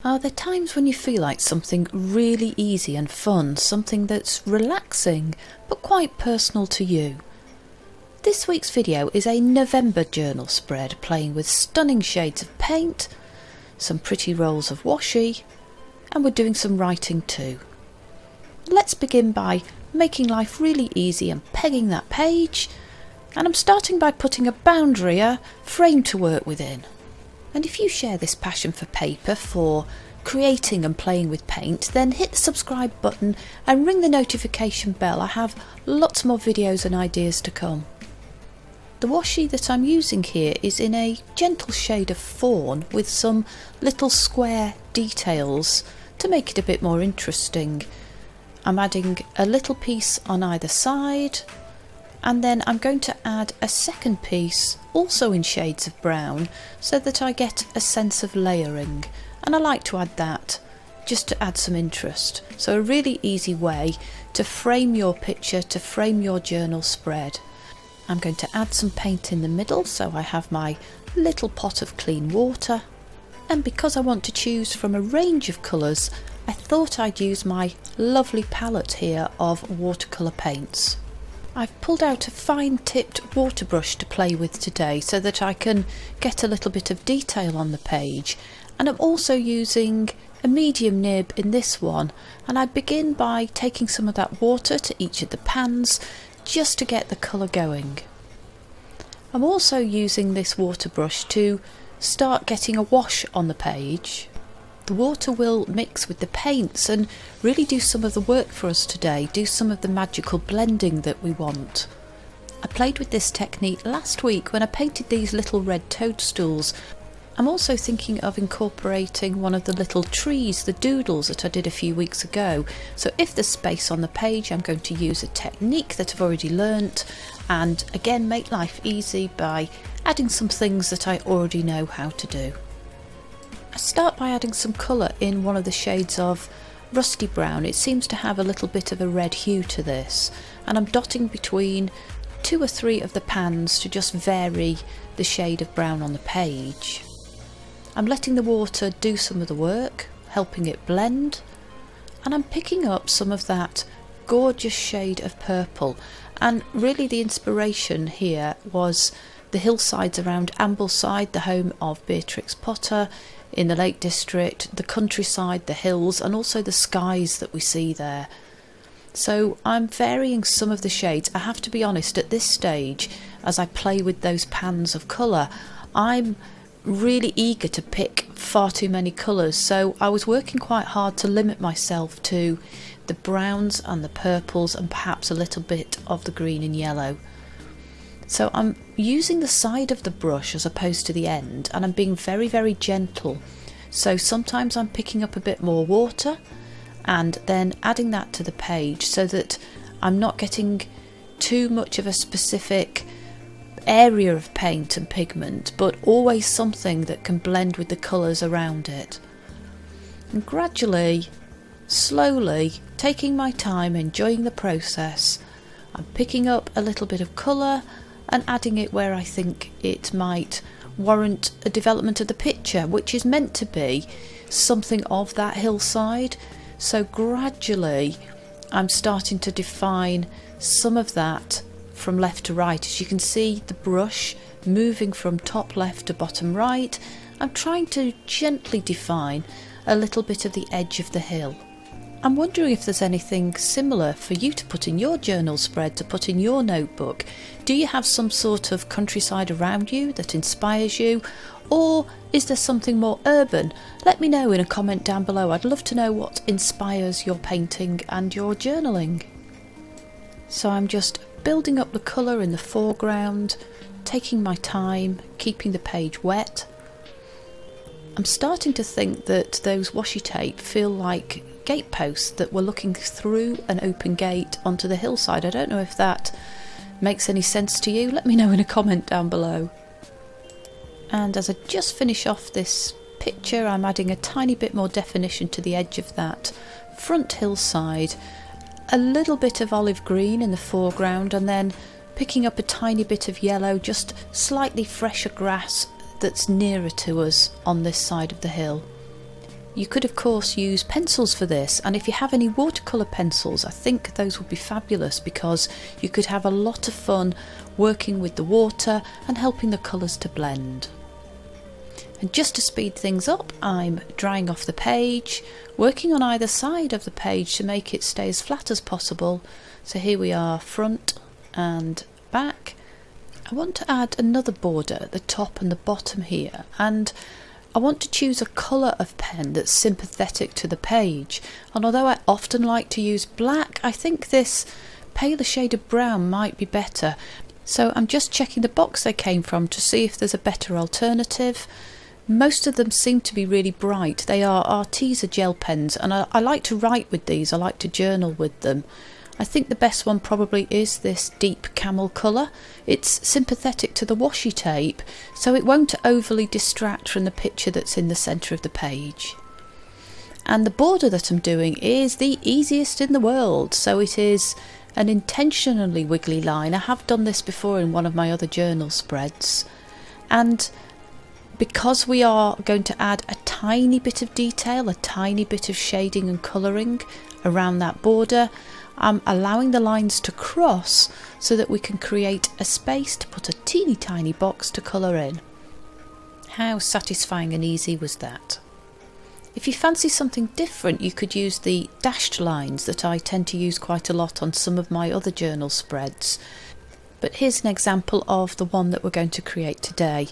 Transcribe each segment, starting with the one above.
Are there times when you feel like something really easy and fun, something that's relaxing but quite personal to you? This week's video is a November journal spread playing with stunning shades of paint, some pretty rolls of washi, and we're doing some writing too. Let's begin by making life really easy and pegging that page, and I'm starting by putting a boundary, a frame to work within. And if you share this passion for paper, for creating and playing with paint, then hit the subscribe button and ring the notification bell. I have lots more videos and ideas to come. The washi that I'm using here is in a gentle shade of fawn with some little square details to make it a bit more interesting. I'm adding a little piece on either side, and then I'm going to add a second piece also in shades of brown so that I get a sense of layering, and I like to add that just to add some interest. So a really easy way to frame your picture, to frame your journal spread. I'm going to add some paint in the middle, so I have my little pot of clean water, and because I want to choose from a range of colours, I thought I'd use my lovely palette here of watercolour paints. I've pulled out a fine tipped water brush to play with today so that I can get a little bit of detail on the page, and I'm also using a medium nib in this one, and I begin by taking some of that water to each of the pans just to get the colour going. I'm also using this water brush to start getting a wash on the page. The water will mix with the paints and really do some of the work for us today, do some of the magical blending that we want. I played with this technique last week when I painted these little red toadstools. I'm also thinking of incorporating one of the little trees, the doodles that I did a few weeks ago. So if there's space on the page, I'm going to use a technique that I've already learnt and again make life easy by adding some things that I already know how to do. I start by adding some colour in one of the shades of rusty brown. It seems to have a little bit of a red hue to this, and I'm dotting between 2 or 3 of the pans to just vary the shade of brown on the page. I'm letting the water do some of the work, helping it blend, and I'm picking up some of that gorgeous shade of purple, and really the inspiration here was the hillsides around Ambleside, the home of Beatrix Potter, in the Lake District, the countryside, the hills, and also the skies that we see there. So I'm varying some of the shades. I have to be honest, at this stage, as I play with those pans of colour, I'm really eager to pick far too many colours, so I was working quite hard to limit myself to the browns and the purples and perhaps a little bit of the green and yellow. So I'm using the side of the brush as opposed to the end, and I'm being very, very gentle. So sometimes I'm picking up a bit more water and then adding that to the page so that I'm not getting too much of a specific area of paint and pigment, but always something that can blend with the colours around it. And gradually, slowly, taking my time, enjoying the process, I'm picking up a little bit of colour and adding it where I think it might warrant a development of the picture, which is meant to be something of that hillside. So gradually I'm starting to define some of that from left to right. As you can see, the brush moving from top left to bottom right, I'm trying to gently define a little bit of the edge of the hill. I'm wondering if there's anything similar for you to put in your journal spread, to put in your notebook. Do you have some sort of countryside around you that inspires you? Or is there something more urban? Let me know in a comment down below. I'd love to know what inspires your painting and your journaling. So I'm just building up the colour in the foreground, taking my time, keeping the page wet. I'm starting to think that those washi tape feel like gateposts that were looking through an open gate onto the hillside. I don't know if that makes any sense to you. Let me know in a comment down below. And as I just finish off this picture, I'm adding a tiny bit more definition to the edge of that front hillside, a little bit of olive green in the foreground, and then picking up a tiny bit of yellow, just slightly fresher grass that's nearer to us on this side of the hill. You could of course use pencils for this, and if you have any watercolour pencils, I think those would be fabulous because you could have a lot of fun working with the water and helping the colours to blend. And just to speed things up, I'm drying off the page, working on either side of the page to make it stay as flat as possible. So here we are, front and back. I want to add another border at the top and the bottom here, and I want to choose a colour of pen that's sympathetic to the page. And although I often like to use black, I think this paler shade of brown might be better. So I'm just checking the box they came from to see if there's a better alternative. Most of them seem to be really bright. They are Arteza gel pens, and I like to write with these. I like to journal with them. I think the best one probably is this deep camel colour. It's sympathetic to the washi tape, so it won't overly distract from the picture that's in the centre of the page. And the border that I'm doing is the easiest in the world, so it is an intentionally wiggly line. I have done this before in one of my other journal spreads, and because we are going to add a tiny bit of detail, a tiny bit of shading and colouring around that border, I'm allowing the lines to cross so that we can create a space to put a teeny tiny box to colour in. How satisfying and easy was that? If you fancy something different, you could use the dashed lines that I tend to use quite a lot on some of my other journal spreads. But here's an example of the one that we're going to create today.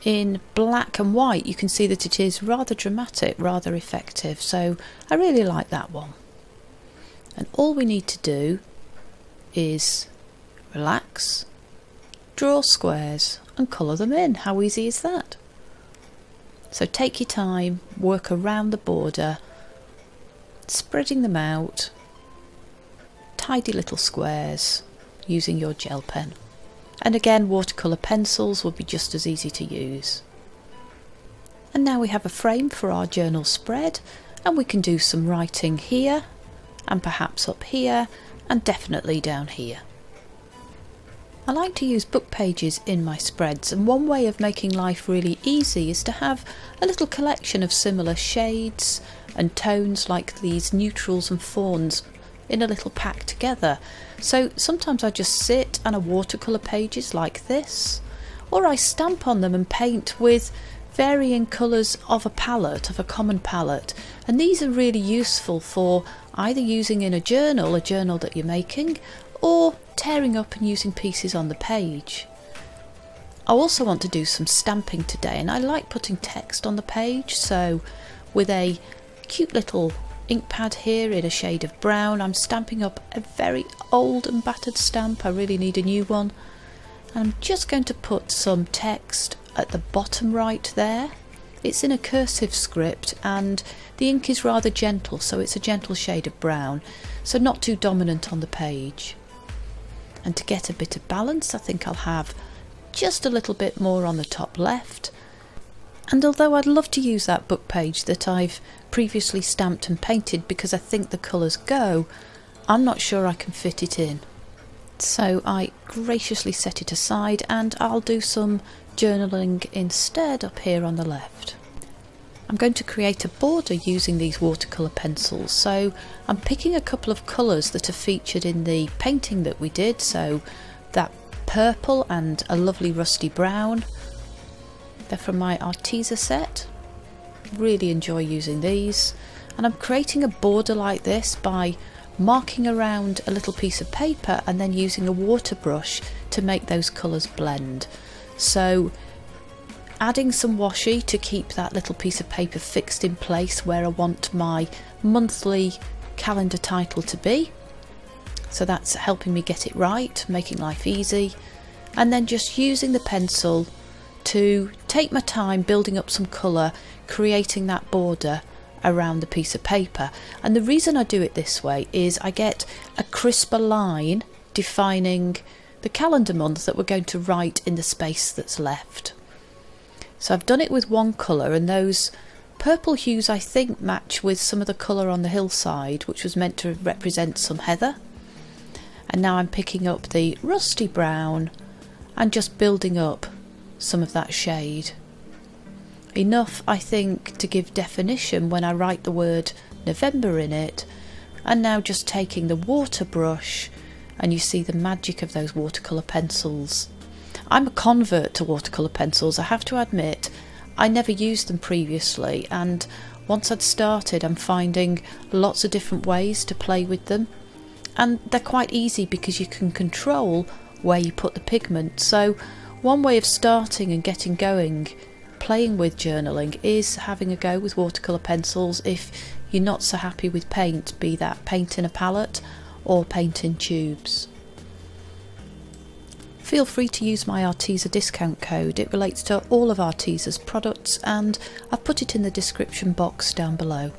In black and white, you can see that it is rather dramatic, rather effective, so I really like that one. And all we need to do is relax, draw squares and colour them in. How easy is that? So take your time, work around the border, spreading them out, tidy little squares using your gel pen. And again, watercolour pencils will be just as easy to use. And now we have a frame for our journal spread, and we can do some writing here, and perhaps up here, and definitely down here. I like to use book pages in my spreads, and one way of making life really easy is to have a little collection of similar shades and tones like these neutrals and fawns in a little pack together. So sometimes I just sit and I watercolour pages like this, or I stamp on them and paint with varying colours of a palette, of a common palette, and these are really useful for either using in a journal that you're making, or tearing up and using pieces on the page. I also want to do some stamping today, and I like putting text on the page, so with a cute little ink pad here in a shade of brown, I'm stamping up a very old and battered stamp. I really need a new one, and I'm just going to put some text at the bottom right there. It's in a cursive script and the ink is rather gentle, so it's a gentle shade of brown, so not too dominant on the page. And to get a bit of balance, I think I'll have just a little bit more on the top left. And although I'd love to use that book page that I've previously stamped and painted because I think the colours go, I'm not sure I can fit it in. So I graciously set it aside, and I'll do some journaling instead up here on the left. I'm going to create a border using these watercolour pencils, so I'm picking a couple of colours that are featured in the painting that we did, so that purple and a lovely rusty brown. They're from my Arteza set. Really enjoy using these, and I'm creating a border like this by marking around a little piece of paper and then using a water brush to make those colours blend. So adding some washi to keep that little piece of paper fixed in place where I want my monthly calendar title to be. So that's helping me get it right, making life easy. And then just using the pencil to take my time building up some colour, creating that border around the piece of paper. And the reason I do it this way is I get a crisper line defining the calendar month that we're going to write in the space that's left. So I've done it with one colour, and those purple hues I think match with some of the colour on the hillside, which was meant to represent some heather. And now I'm picking up the rusty brown and just building up some of that shade. enough, I think, to give definition when I write the word November in it, and now just taking the water brush, and you see the magic of those watercolour pencils. I'm a convert to watercolour pencils, I have to admit. I never used them previously, and once I'd started, I'm finding lots of different ways to play with them, and they're quite easy because you can control where you put the pigment. So one way of starting and getting going playing with journaling is having a go with watercolour pencils if you're not so happy with paint, be that paint in a palette or paint in tubes. Feel free to use my Arteza discount code. It relates to all of Arteza's products, and I've put it in the description box down below.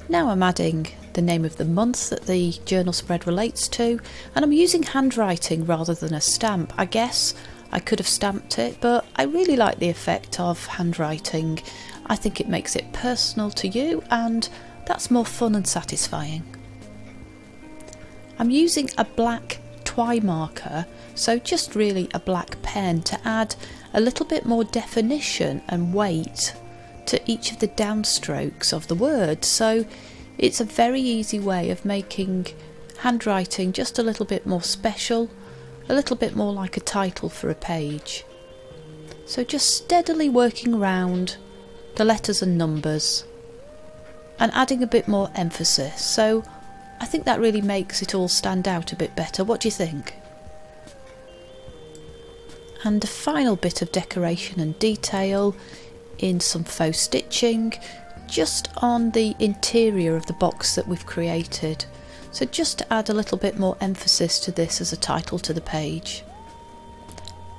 Now I'm adding the name of the month that the journal spread relates to, and I'm using handwriting rather than a stamp. I guess I could have stamped it, but I really like the effect of handwriting. I think it makes it personal to you, and that's more fun and satisfying. I'm using a black joie marker, so just really a black pen, to add a little bit more definition and weight to each of the downstrokes of the word. So it's a very easy way of making handwriting just a little bit more special, a little bit more like a title for a page. So just steadily working around the letters and numbers and adding a bit more emphasis. So I think that really makes it all stand out a bit better. What do you think? And a final bit of decoration and detail in some faux stitching just on the interior of the box that we've created. So just to add a little bit more emphasis to this as a title to the page.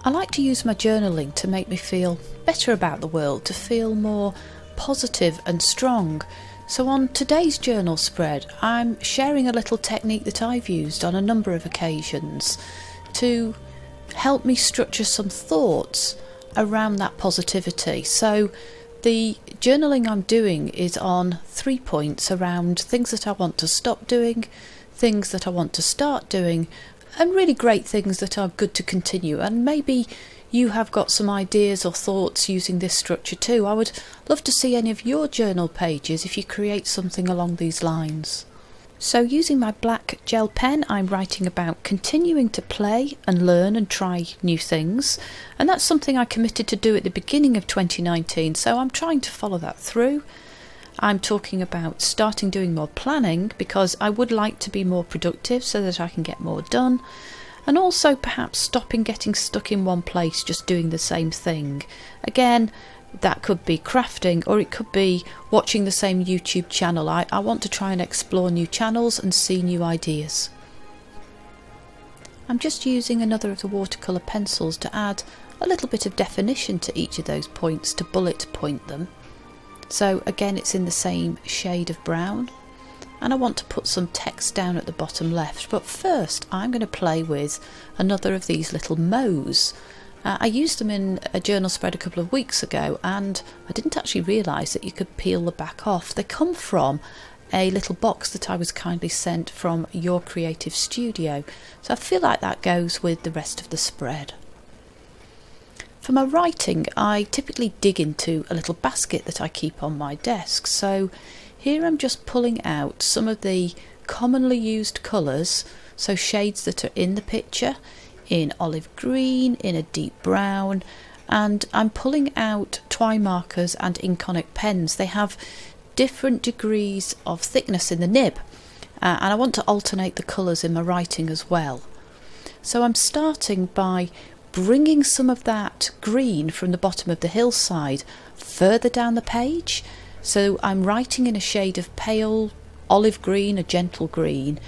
I like to use my journaling to make me feel better about the world, to feel more positive and strong. So on today's journal spread, I'm sharing a little technique that I've used on a number of occasions to help me structure some thoughts around that positivity. So the journaling I'm doing is on 3 points around things that I want to stop doing, things that I want to start doing, and really great things that are good to continue. And maybe you have got some ideas or thoughts using this structure too. I would love to see any of your journal pages if you create something along these lines. So using my black gel pen, I'm writing about continuing to play and learn and try new things, and that's something I committed to do at the beginning of 2019, so I'm trying to follow that through. I'm talking about starting doing more planning because I would like to be more productive so that I can get more done, and also perhaps stopping getting stuck in one place just doing the same thing. Again, that could be crafting, or it could be watching the same YouTube channel. I want to try and explore new channels and see new ideas. I'm just using another of the watercolour pencils to add a little bit of definition to each of those points, to bullet point them. So again, it's in the same shade of brown, and I want to put some text down at the bottom left. But first I'm going to play with another of these little mows. I used them in a journal spread a couple of weeks ago, and I didn't actually realise that you could peel the back off. They come from a little box that I was kindly sent from Your Creative Studio, so I feel like that goes with the rest of the spread. For my writing, I typically dig into a little basket that I keep on my desk, so here I'm just pulling out some of the commonly used colours, so shades that are in the picture, in olive green, in a deep brown, and I'm pulling out joie markers and Inconic pens. They have different degrees of thickness in the nib, and I want to alternate the colours in my writing as well. So I'm starting by bringing some of that green from the bottom of the hillside further down the page. So I'm writing in a shade of pale olive green, a gentle green,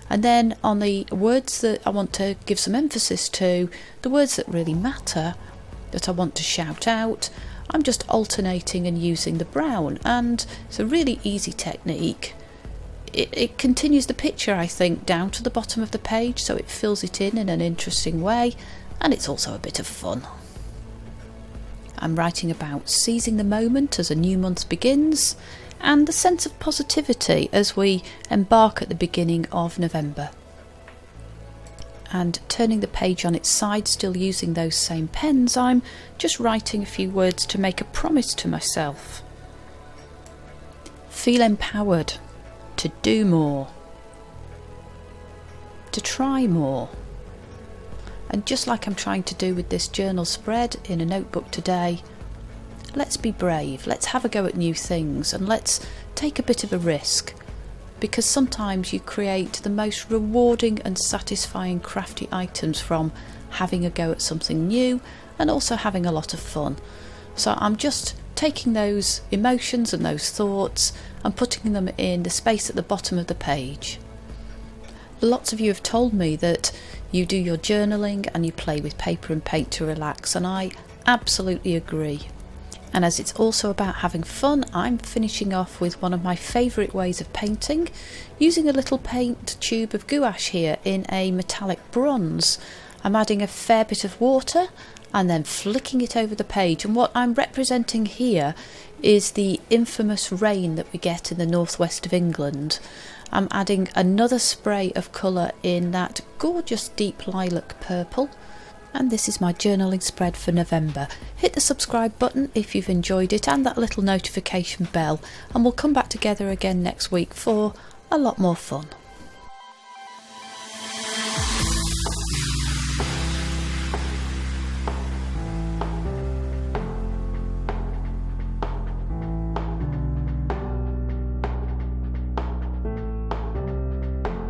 and then on the words that I want to give some emphasis to, the words that really matter, that I want to shout out, I'm just alternating and using the brown. And it's a really easy technique. It continues the picture, I think, down to the bottom of the page, so it fills it in an interesting way, and it's also a bit of fun. I'm writing about seizing the moment as a new month begins, and the sense of positivity as we embark at the beginning of November. and turning the page on its side, still using those same pens, I'm just writing a few words to make a promise to myself. Feel empowered to do more, to try more. And just like I'm trying to do with this journal spread in a notebook today, let's be brave, let's have a go at new things, and let's take a bit of a risk, because sometimes you create the most rewarding and satisfying crafty items from having a go at something new and also having a lot of fun. So I'm just taking those emotions and those thoughts and putting them in the space at the bottom of the page. Lots of you have told me that you do your journaling and you play with paper and paint to relax, and I absolutely agree. And as it's also about having fun, I'm finishing off with one of my favourite ways of painting, using a little paint tube of gouache here in a metallic bronze. I'm adding a fair bit of water and then flicking it over the page, and what I'm representing here is the infamous rain that we get in the northwest of England. I'm adding another spray of colour in that gorgeous deep lilac purple. And this is my journaling spread for November. Hit the subscribe button if you've enjoyed it and that little notification bell, and we'll come back together again next week for a lot more fun.